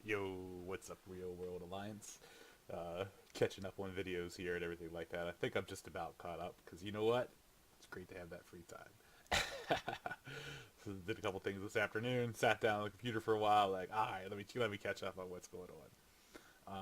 Yo, what's up, Real World Alliance? Catching up on videos here and everything like that. I think I'm just about caught up because you know what? It's great to have that free time. So did a couple things this afternoon. Sat down on the computer for a while. Like, all right, let me catch up on what's going on.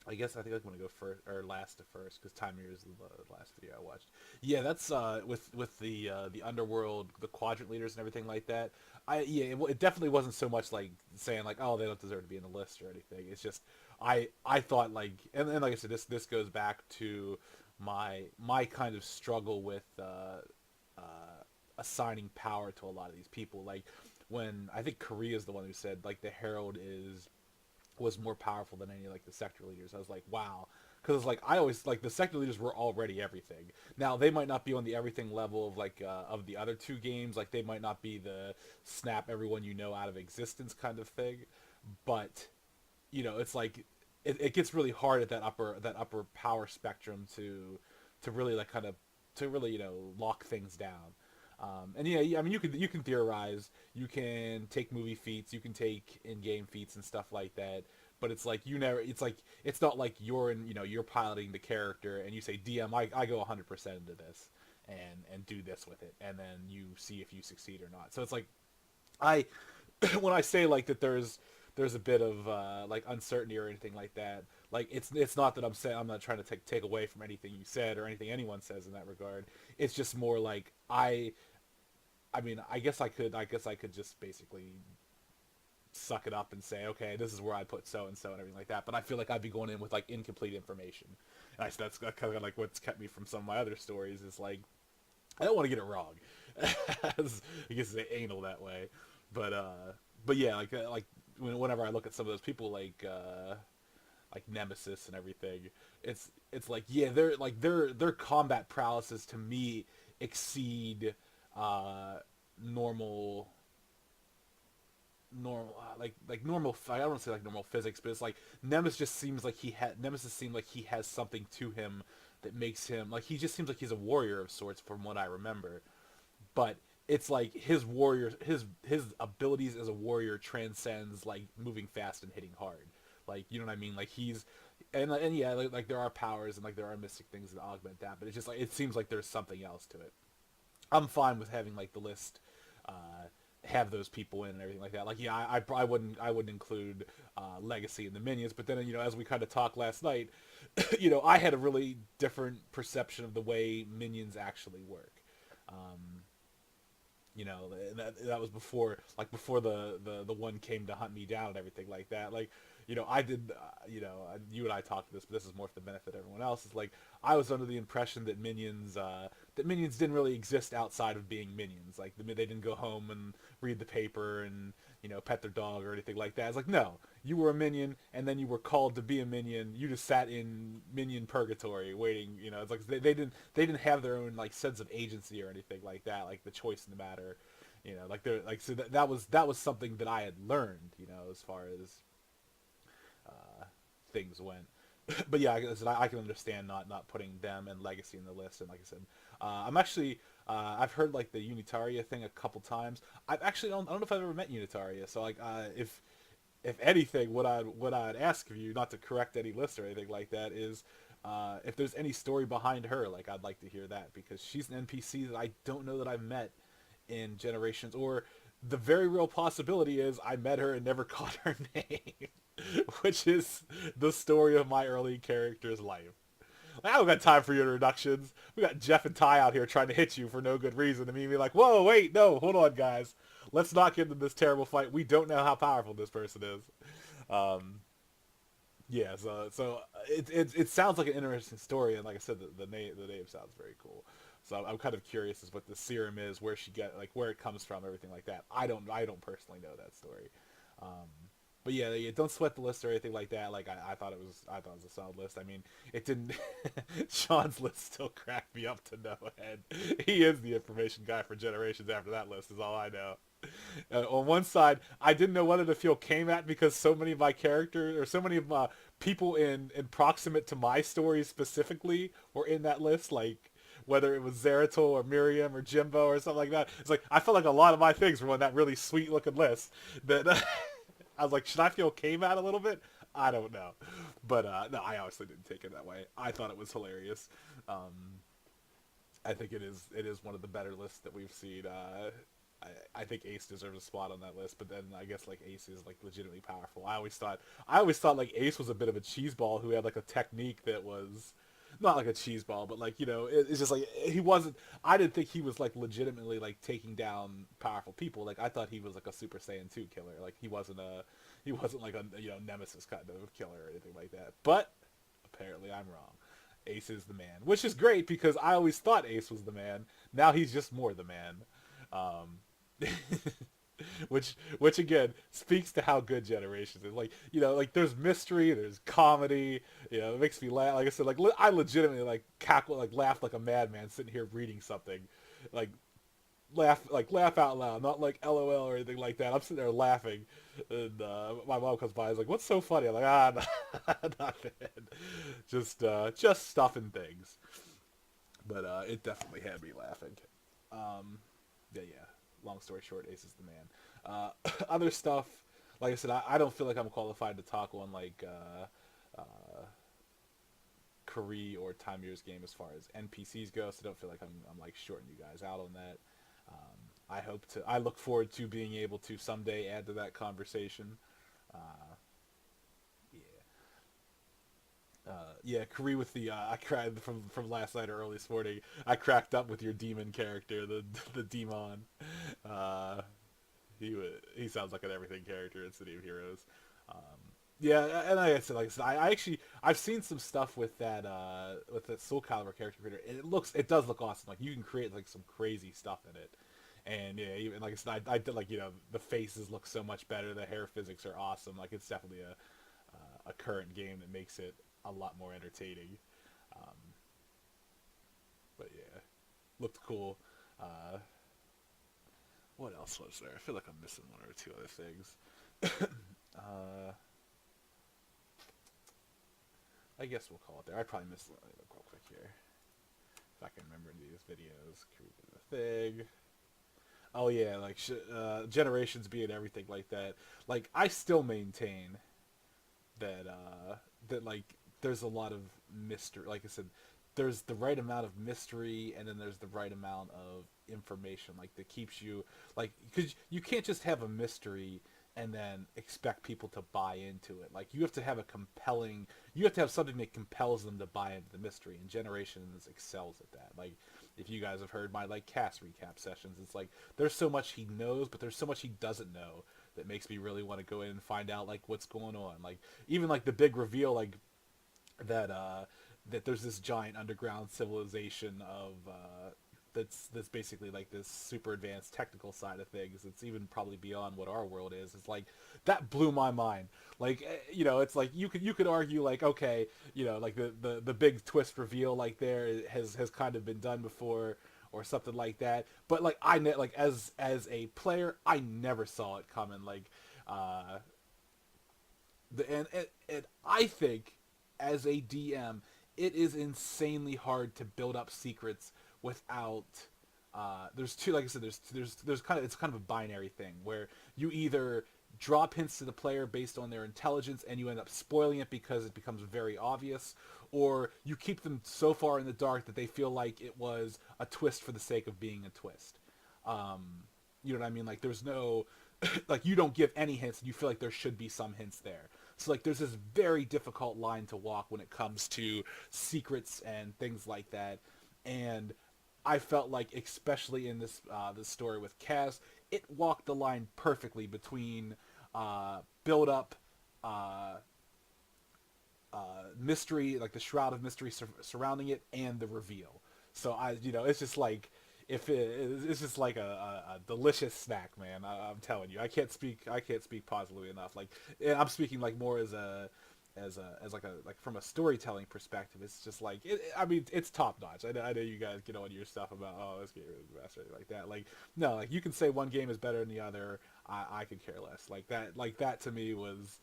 I guess I think I'm gonna go first or last to first because Time Mirror is the last video I watched. Yeah, that's with the underworld, the quadrant leaders and everything like that. It definitely wasn't so much like saying like, oh, they don't deserve to be in the list or anything. It's just I thought like, and like I said, this goes back to my kind of struggle with uh, assigning power to a lot of these people. Like when I think Korea is the one who said like the Herald is was more powerful than any like the sector leaders. I was like, wow, because like I always like the sector leaders were already everything. Now they might not be on the everything level of like of the other two games. Like they might not be the snap everyone you know out of existence kind of thing, but it's like it gets really hard at that upper power spectrum to really like kind of to really lock things down. And yeah, I mean you can theorize, you can take movie feats, you can take in-game feats and stuff like that. But it's like you never. It's like it's not like you're piloting the character and you say DM I go 100% into this and do this with it and then you see if you succeed or not. So it's like I when I say like that there's a bit of like uncertainty or anything like that. Like it's not that I'm saying I'm not trying to take away from anything you said or anything anyone says in that regard. It's just more like I mean I guess I could just basically suck it up and say okay this is where I put so and so and everything like that. But I feel like I'd be going in with like incomplete information. And that's kind of like what's kept me from some of my other stories is like I don't want to get it wrong. I guess it's anal that way, but yeah, like whenever I look at some of those people like Nemesis and everything, it's like yeah, their combat prowesses to me exceed uh, normal like normal. I don't want to say like normal physics, but it's like Nemesis seemed like he has something to him that makes him like he just seems like he's a warrior of sorts from what I remember. But it's like his abilities as a warrior transcends like moving fast and hitting hard. Like you know what I mean? Like he's and yeah, like there are powers and like there are mystic things that augment that, but it's just like it seems like there's something else to it. I'm fine with having like the list have those people in and everything like that. Like yeah, I wouldn't include Legacy in the minions, but then as we kind of talked last night, I had a really different perception of the way minions actually work. Um, that was before the one came to hunt me down and everything like that. Like I did you and I talked this, but this is more for the benefit of everyone else. Is like I was under the impression that minions didn't really exist outside of being minions. Like they didn't go home and read the paper and pet their dog or anything like that. It's like no, you were a minion and then you were called to be a minion. You just sat in minion purgatory waiting. It's like they didn't have their own like sense of agency or anything like that, like the choice in the matter. Like they're like so that was something that I had learned. As far as things went. But yeah, I can understand not putting them and Legacy in the list. And like I said, I'm actually I've heard like the Unitaria thing a couple times. I don't know if I've ever met Unitaria. So like if anything, what I'd ask of you, not to correct any list or anything like that, is if there's any story behind her. Like I'd like to hear that because she's an NPC that I don't know that I've met in Generations, or the very real possibility is I met her and never caught her name, which is the story of my early character's life. Like, I don't got time for your introductions. We got Jeff and Ty out here trying to hit you for no good reason. And me be like, whoa, wait, no, hold on, guys. Let's not get into this terrible fight. We don't know how powerful this person is. Um, yeah, so it sounds like an interesting story, and like I said, the name sounds very cool. So I'm kind of curious as what the serum is, where she get like where it comes from, everything like that. I don't personally know that story. Um, but yeah, don't sweat the list or anything like that. Like I thought it was a solid list. I mean, it didn't. Sean's list still cracked me up to no end. He is the information guy for Generations. After that list is all I know. On one side, I didn't know whether to feel came at because so many of my characters or so many of my people in proximate to my story specifically were in that list. Like whether it was Zeratul or Miriam or Jimbo or something like that. It's like I felt like a lot of my things were on that really sweet looking list that I was like, should I feel came out a little bit? I don't know, but no, I honestly didn't take it that way. I thought it was hilarious. I think it is one of the better lists that we've seen. I think Ace deserves a spot on that list, but then I guess like Ace is like legitimately powerful. I always thought like Ace was a bit of a cheeseball who had like a technique that was not like a cheeseball, but like it's just like he wasn't. I didn't think he was like legitimately like taking down powerful people. Like I thought he was like a Super Saiyan 2 killer. Like he wasn't like a Nemesis kind of killer or anything like that. But apparently I'm wrong. Ace is the man, which is great because I always thought Ace was the man. Now he's just more the man. Um, which again speaks to how good Generations is. Like like there's mystery, there's comedy. It makes me laugh. Like I said, like I legitimately like cackle, like laugh like a madman sitting here reading something, like laugh out loud, not like LOL or anything like that. I'm sitting there laughing, and my mom comes by. Is like, "What's so funny?" I'm like, nothing. Just stuff and things. But it definitely had me laughing. Yeah. Long story short, Ace is the man. Other stuff, like I said, I don't feel like I'm qualified to talk on like Kari or Time Year's game as far as NPCs go. So I don't feel like I'm like shorting you guys out on that. I look forward to being able to someday add to that conversation. Uh, yeah, Kari with the I cried from last night or early this morning. I cracked up with your demon character, the demon. Uh, he sounds like an everything character in City of Heroes. Um, yeah, and like I said, I actually I've seen some stuff with that Soul Calibur character creator. It does look awesome. Like you can create like some crazy stuff in it. And yeah, even like I said, I did like the faces look so much better. The hair physics are awesome. Like it's definitely a current game that makes it a lot more entertaining. Um, but yeah, looked cool. Uh, what else was there? I feel like I'm missing one or two other things. uh, I guess we'll call it there. I probably missed real quick here. If I can remember these videos, created a thing. Oh yeah, like generations being everything like that. Like I still maintain that that like there's a lot of mystery. Like I said, there's the right amount of mystery, and then there's the right amount of information. Like that keeps you like because you can't just have a mystery and then expect people to buy into it. Like you have to have you have to have something that compels them to buy into the mystery. And Generations excels at that. Like if you guys have heard my like cast recap sessions, it's like there's so much he knows, but there's so much he doesn't know that makes me really want to go in and find out like what's going on. Like even like the big reveal, like that that there's this giant underground civilization of that's basically like this super advanced technical side of things. It's even probably beyond what our world is. It's like that blew my mind. Like it's like you could argue like okay, like the big twist reveal like there has kind of been done before or something like that. But like like as a player, I never saw it coming. Like uh and I think as a DM, it is insanely hard to build up secrets without. There's two, like I said, there's kind of it's kind of a binary thing where you either drop hints to the player based on their intelligence and you end up spoiling it because it becomes very obvious, or you keep them so far in the dark that they feel like it was a twist for the sake of being a twist. Um, you know what I mean? Like there's no like you don't give any hints and you feel like there should be some hints there. So like there's this very difficult line to walk when it comes to secrets and things like that. And I felt like especially in this story with Kaz, it walked the line perfectly between build up uh, mystery, like the shroud of mystery surrounding it, and the reveal. So it's just like it's just like a delicious snack, man. I'm telling you, I can't speak positively enough. Like, and I'm speaking like more as like from a storytelling perspective. It's just like I mean, it's top notch. I know you guys get on your stuff about this game is the best or anything like that. Like, no, like you can say one game is better than the other. I could care less. Like that to me was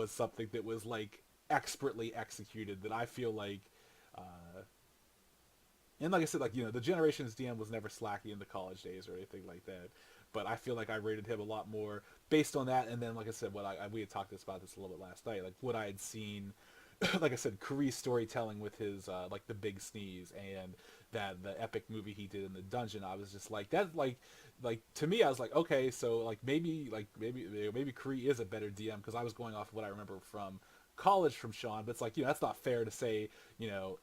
something that was like expertly executed that I feel like and like I said, like the Generations DM was never slacky in the college days or anything like that. But I feel like I rated him a lot more based on that, and then like I said, we had talked about this a little bit last night, like what I had seen, like I said, Kari's storytelling with his like the big sneeze and that the epic movie he did in the dungeon. I was just like that, like to me, I was like, okay, so maybe Kari is a better DM because I was going off of what I remember from college from Sean, but it's like, that's not fair to say,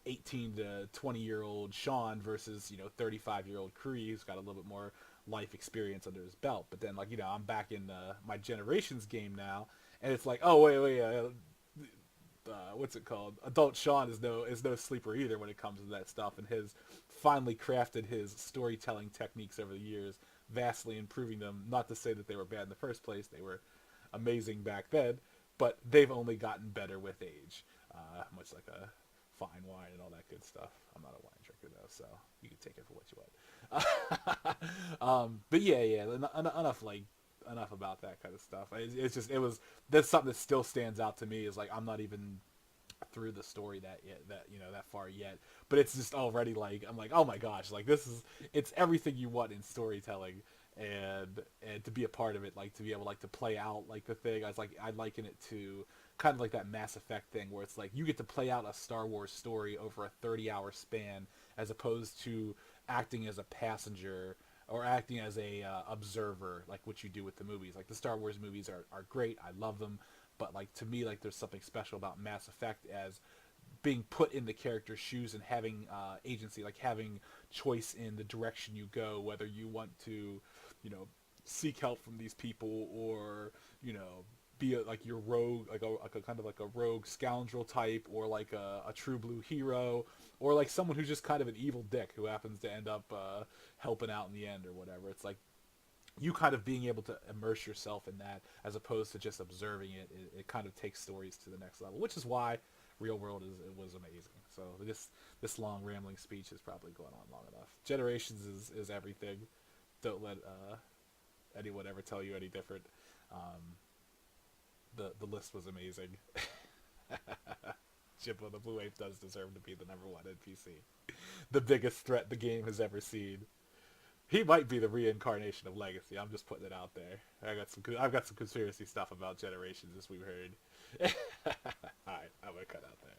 18 to 20-year-old Sean versus 35-year-old Kari who's got a little bit more life experience under his belt. But then like I'm back in my generations game now, and it's like, oh wait, what's it called? Adult Sean is no sleeper either when it comes to that stuff, and has finally crafted his storytelling techniques over the years, vastly improving them. Not to say that they were bad in the first place; they were amazing back then, but they've only gotten better with age, much like a fine wine and all that good stuff. I'm not a wine drinker though, so you can take it for what you want. But yeah, enough about that kind of stuff. That's something that still stands out to me. Is like I'm not even through the story that far yet, but it's just already like I'm like, oh my gosh, like it's everything you want in storytelling, and to be a part of it, like to be able like to play out like the thing. I liken it to kind of like that Mass Effect thing where it's like you get to play out a Star Wars story over a 30-hour span as opposed to acting as a passenger or acting as a observer, like what you do with the movies. Like the Star Wars movies are great, I love them, but like to me, like there's something special about Mass Effect as being put in the character's shoes and having agency, like having choice in the direction you go, whether you want to, seek help from these people or be like your rogue, like a kind of like a rogue scoundrel type, or like a true blue hero, or like someone who's just kind of an evil dick who happens to end up helping out in the end or whatever. It's like you kind of being able to immerse yourself in that as opposed to just observing it kind of takes stories to the next level, which is why Real World was amazing. So this long rambling speech is probably going on long enough. Generations is everything. Don't let anyone ever tell you any different. The list was amazing. Jimbo the Blue Ape does deserve to be the #1 NPC. The biggest threat the game has ever seen. He might be the reincarnation of Legacy. I'm just putting it out there. I've got some conspiracy stuff about Generations, as we've heard. All right, I'm gonna cut out there.